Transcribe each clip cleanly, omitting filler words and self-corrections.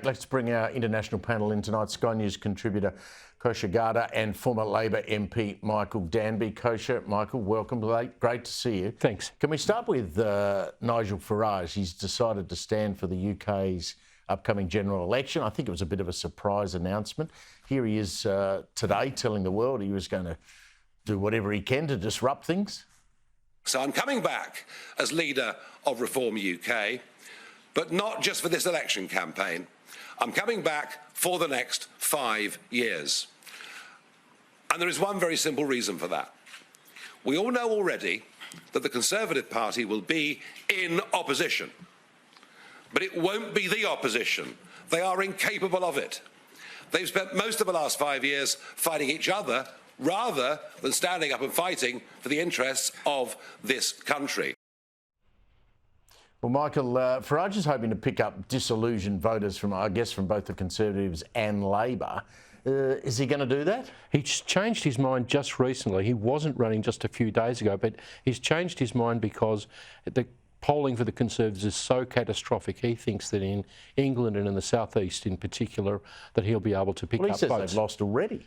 Let's bring our international panel in tonight. Sky News contributor Kosha Garda and former Labor MP Michael Danby. Kosha, Michael, welcome. Great to see you. Thanks. Can we start with Nigel Farage? He's decided to stand for the UK's upcoming general election. I think it was a bit of a surprise announcement. Here he is today telling the world he was going to do whatever he can to disrupt things. So I'm coming back as leader of Reform UK, but not just for this election campaign. I'm coming back for the next 5 years. And there is one very simple reason for that. We all know already that the Conservative Party will be in opposition. But it won't be the opposition. They are incapable of it. They've spent most of the last 5 years fighting each other rather than standing up and fighting for the interests of this country. Well, Michael, Farage is hoping to pick up disillusioned voters from, I guess, from both the Conservatives and Labor. Is he going to do that? He's changed his mind just recently. He wasn't running just a few days ago, but he's changed his mind because the polling for the Conservatives is so catastrophic. He thinks that in England and in the South East in particular, that he'll be able to pick up votes. He says they've lost already.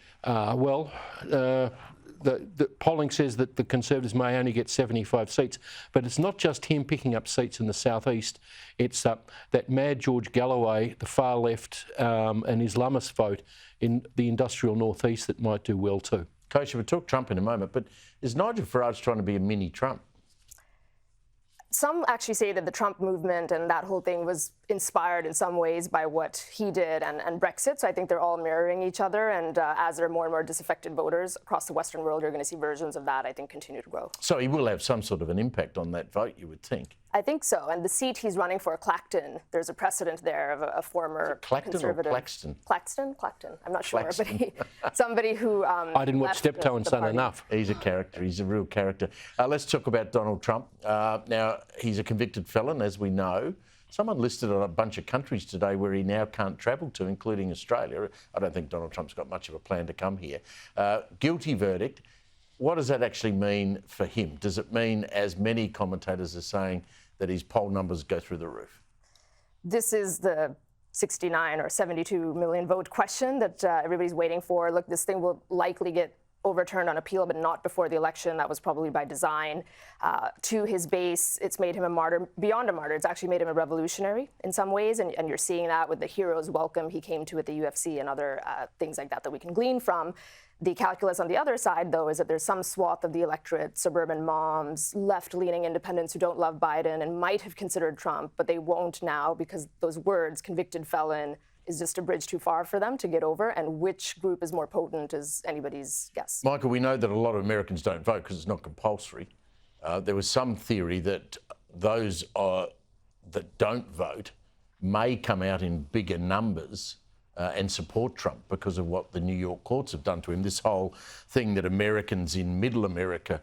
The polling says that the Conservatives may only get 75 seats, but it's not just him picking up seats in the South East. It's that mad George Galloway, the far left and Islamist vote in the industrial North East that might do well too. Kosha, we'll talk Trump in a moment, but is Nigel Farage trying to be a mini Trump? Some actually say that the Trump movement and that whole thing was inspired in some ways by what he did and Brexit. So I think they're all mirroring each other. And as there are more and more disaffected voters across the Western world, you're going to see versions of that, I think, continue to grow. So he will have some sort of an impact on that vote, you would think. I think so. And the seat he's running for, Clacton, there's a precedent there of a former conservative. Or Claxton? Claxton? I'm not sure. But somebody who... I didn't watch Steptoe and Son enough. He's a character. He's a real character. Let's talk about Donald Trump. Now, he's a convicted felon, as we know. Someone listed on a bunch of countries today where he now can't travel to, including Australia. I don't think Donald Trump's got much of a plan to come here. Guilty verdict. What does that actually mean for him? Does it mean, as many commentators are saying, that his poll numbers go through the roof? This is the 69 or 72 million vote question that everybody's waiting for. Look, this thing will likely get overturned on appeal, but not before the election. That was probably by design. To his base, it's made him a martyr. Beyond a martyr, it's actually made him a revolutionary in some ways, and you're seeing that with the hero's welcome he came to at the UFC and other things like that we can glean from. The calculus on the other side, though, is that there's some swath of the electorate, suburban moms, left-leaning independents who don't love Biden and might have considered Trump, but they won't now because those words, convicted felon, is just a bridge too far for them to get over, and which group is more potent is anybody's guess. Michael, we know that a lot of Americans don't vote because it's not compulsory. There was some theory that those that don't vote may come out in bigger numbers and support Trump because of what the New York courts have done to him. This whole thing that Americans in middle America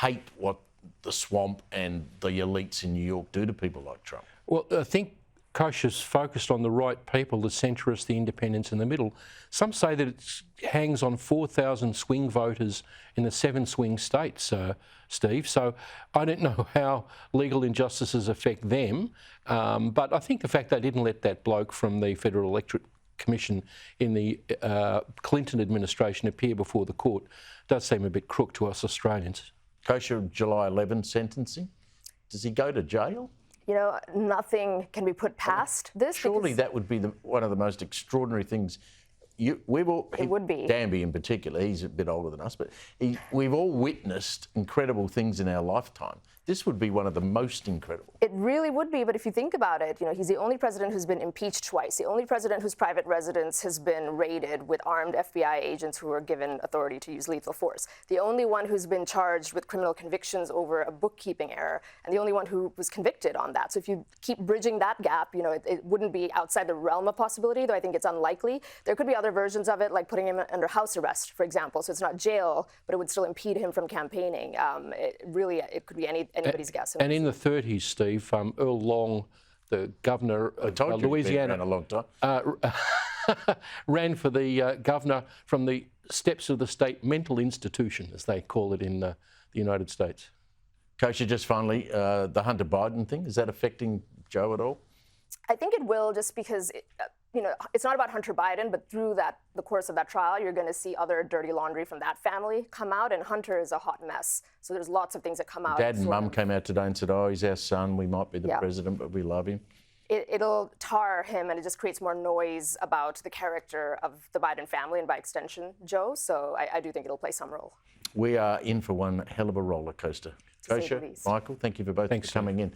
hate what the swamp and the elites in New York do to people like Trump. Well, I think Kosha's focused on the right people, the centrists, the independents in the middle. Some say that it hangs on 4,000 swing voters in the 7 swing states, Steve. So I don't know how legal injustices affect them. But I think the fact they didn't let that bloke from the Federal Electorate Commission in the Clinton administration appear before the court does seem a bit crook to us Australians. Kosha, July 11 sentencing. Does he go to jail? You know, nothing can be put past this. Surely that would be one of the most extraordinary things. It would be. Danby in particular, he's a bit older than us, but we've all witnessed incredible things in our lifetime. This would be one of the most incredible. It really would be, but if you think about it, you know, he's the only president who's been impeached twice, the only president whose private residence has been raided with armed FBI agents who were given authority to use lethal force, the only one who's been charged with criminal convictions over a bookkeeping error, and the only one who was convicted on that. So if you keep bridging that gap, you know, it wouldn't be outside the realm of possibility, though I think it's unlikely. There could be other versions of it, like putting him under house arrest, for example. So it's not jail, but it would still impede him from campaigning. It could be anybody's guess. And in the 30s, Steve, Earl Long, the governor of Louisiana, ran a long time. ran for the governor from the steps of the state mental institution, as they call it in the United States. Kosha, just finally, the Hunter Biden thing, is that affecting Joe at all? I think it will, just because it's not about Hunter Biden, but through the course of that trial, you're going to see other dirty laundry from that family come out, and Hunter is a hot mess. So there's lots of things that come out. Dad and Mum came out today and said, "Oh, he's our son. We might be the president, but we love him." It'll tar him, and it just creates more noise about the character of the Biden family and by extension, Joe. So I do think it'll play some role. We are in for one hell of a roller coaster. Kosha, Michael, thank you for both for coming in.